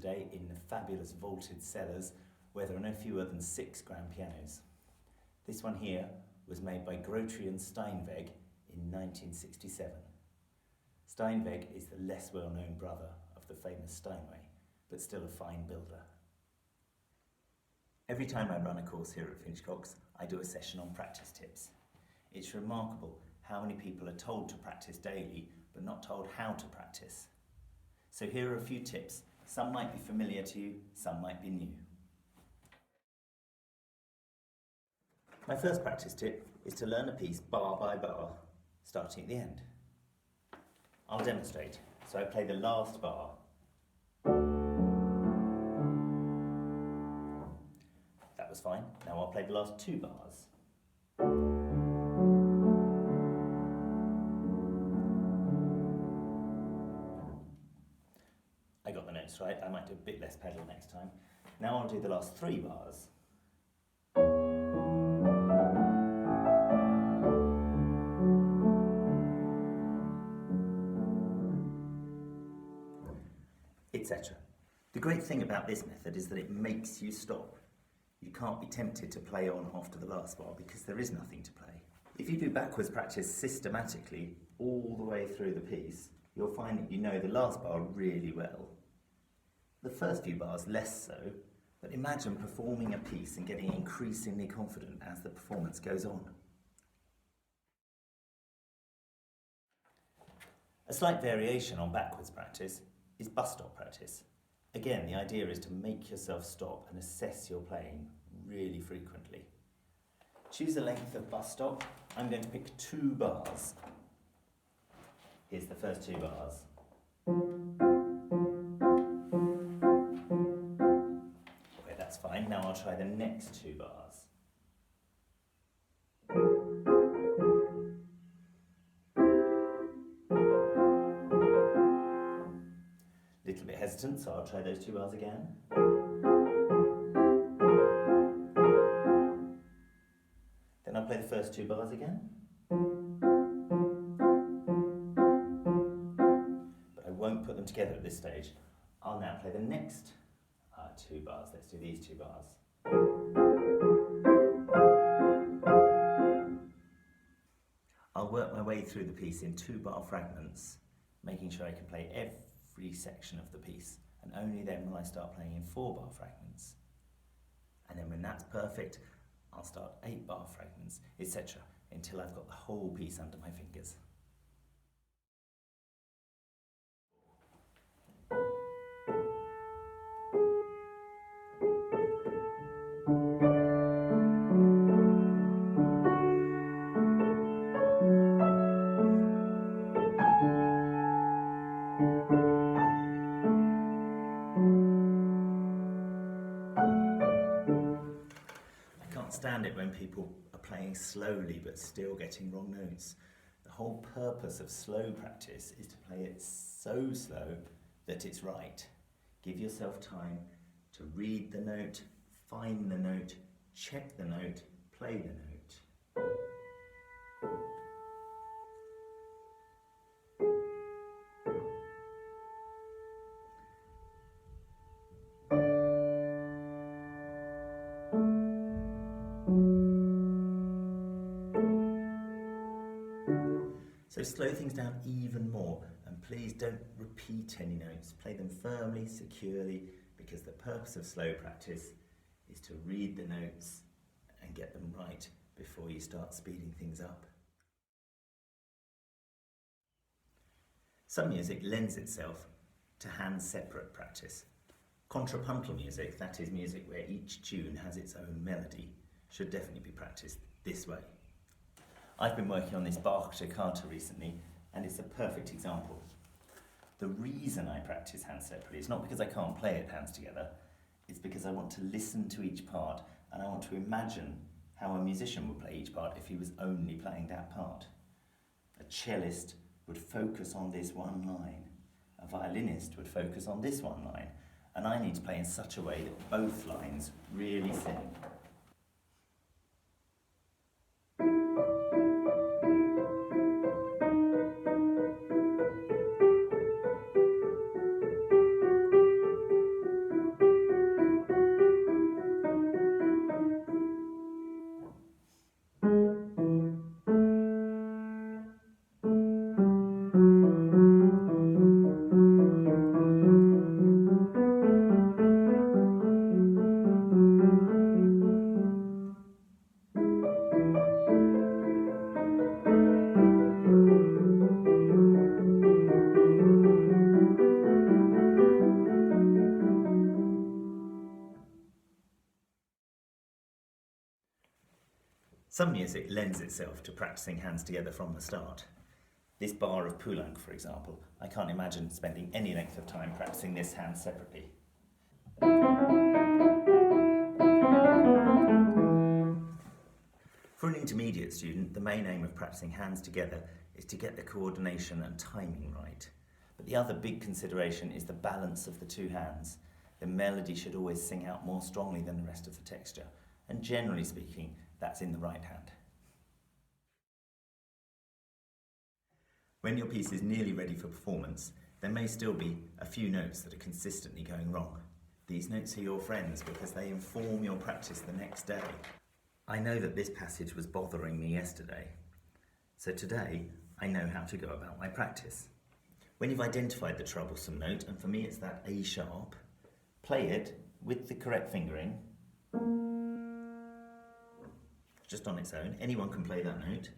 today in the fabulous vaulted cellars where there are no fewer than 6 grand pianos. This one here was made by Grotry and Steinweg in 1967. Steinweg is the less well-known brother of the famous Steinway, but still a fine builder. Every time I run a course here at Finchcocks, I do a session on practice tips. It's remarkable how many people are told to practice daily, but not told how to practice. So here are a few tips. Some might be familiar to you, some might be new. My first practice tip is to learn a piece bar by bar, starting at the end. I'll demonstrate. So I play the last bar. That was fine. Now I'll play the last 2 bars. I got the notes right. I might do a bit less pedal next time. Now I'll do the last 3 bars. Etc. The great thing about this method is that it makes you stop. You can't be tempted to play on after the last bar because there is nothing to play. If you do backwards practice systematically all the way through the piece, you'll find that you know the last bar really well. The first few bars less so, but imagine performing a piece and getting increasingly confident as the performance goes on. A slight variation on backwards practice is bus stop practice. Again, the idea is to make yourself stop and assess your playing really frequently. Choose a length of bus stop. I'm going to pick 2 bars. Here's the first 2 bars. Okay, that's fine. Now I'll try the next 2 bars. Little bit hesitant, so I'll try those 2 bars again. Then I'll play the first 2 bars again. But I won't put them together at this stage. I'll now play the next 2 bars. Let's do these 2 bars. I'll work my way through the piece in 2-bar fragments, making sure I can play every section of the piece, and only then will I start playing in 4-bar fragments. And then when that's perfect, I'll start 8-bar fragments, etc., until I've got the whole piece under my fingers. Stand it when people are playing slowly but still getting wrong notes. The whole purpose of slow practice is to play it so slow that it's right. Give yourself time to read the note, find the note, check the note, play the note. So slow things down even more, and please don't repeat any notes. Play them firmly, securely, because the purpose of slow practice is to read the notes and get them right before you start speeding things up. Some music lends itself to hand-separate practice. Contrapuntal music, that is music where each tune has its own melody, should definitely be practiced this way. I've been working on this Bach toccata recently, and it's a perfect example. The reason I practice hands separately is not because I can't play it hands together, it's because I want to listen to each part, and I want to imagine how a musician would play each part if he was only playing that part. A cellist would focus on this one line, a violinist would focus on this one line, and I need to play in such a way that both lines really sing. Some music lends itself to practicing hands together from the start. This bar of Poulenc, for example, I can't imagine spending any length of time practicing this hand separately. For an intermediate student, the main aim of practicing hands together is to get the coordination and timing right. But the other big consideration is the balance of the two hands. The melody should always sing out more strongly than the rest of the texture, and generally speaking, that's in the right hand. When your piece is nearly ready for performance, there may still be a few notes that are consistently going wrong. These notes are your friends because they inform your practice the next day. I know that this passage was bothering me yesterday, so today I know how to go about my practice. When you've identified the troublesome note, and for me it's that A sharp, play it with the correct fingering, just on its own. Anyone can play that note.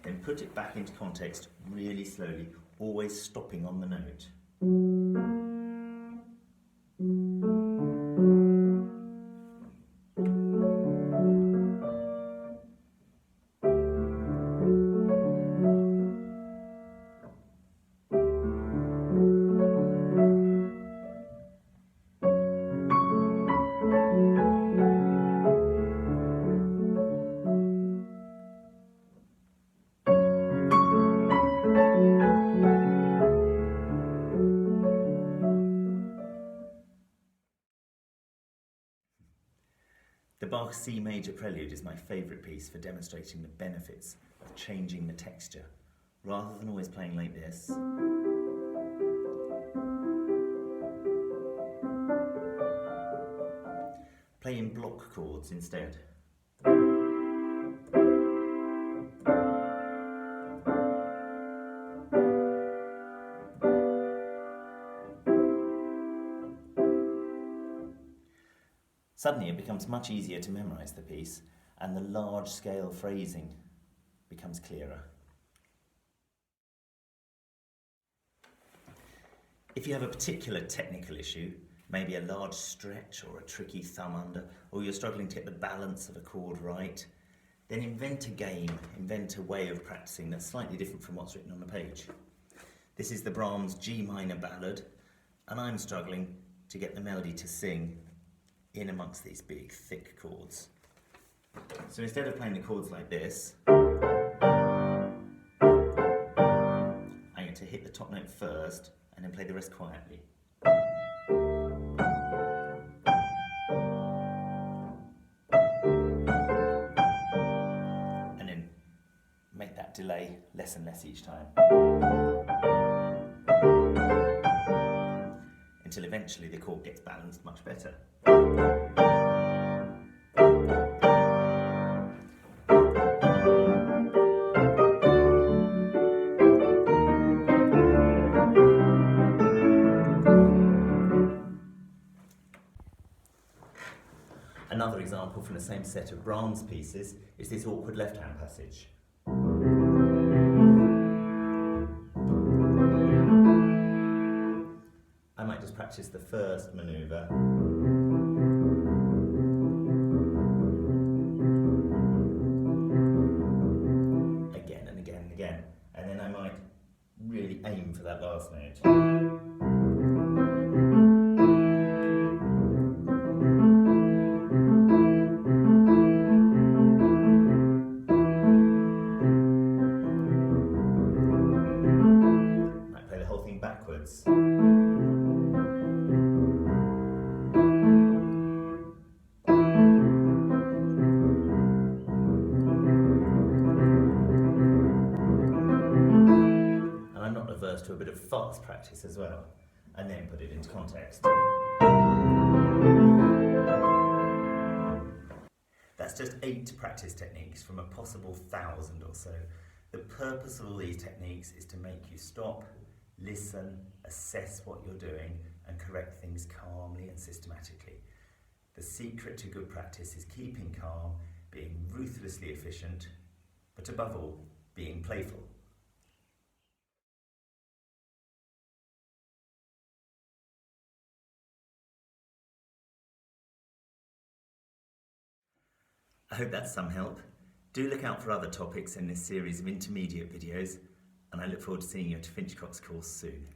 Then put it back into context really slowly, always stopping on the note. The Bach C major prelude is my favourite piece for demonstrating the benefits of changing the texture, rather than always playing like this. Play in block chords instead. Suddenly it becomes much easier to memorise the piece, and the large-scale phrasing becomes clearer. If you have a particular technical issue, maybe a large stretch or a tricky thumb under, or you're struggling to get the balance of a chord right, then invent a game, invent a way of practicing that's slightly different from what's written on the page. This is the Brahms G minor ballad, and I'm struggling to get the melody to sing in amongst these big, thick chords. So instead of playing the chords like this, I'm going to hit the top note first and then play the rest quietly. And then make that delay less and less each time. Until eventually the chord gets balanced much better. Another example from the same set of Brahms pieces is this awkward left-hand passage. I might just practice the first manoeuvre. Again and again and again. And then I might really aim for that last note. Might play the whole thing backwards. To a bit of fast practice as well, and then put it into context. That's just 8 practice techniques from a possible 1,000 or so. The purpose of all these techniques is to make you stop, listen, assess what you're doing, and correct things calmly and systematically. The secret to good practice is keeping calm, being ruthlessly efficient, but above all, being playful. I hope that's some help. Do look out for other topics in this series of intermediate videos, and I look forward to seeing you at a Finchcocks course soon.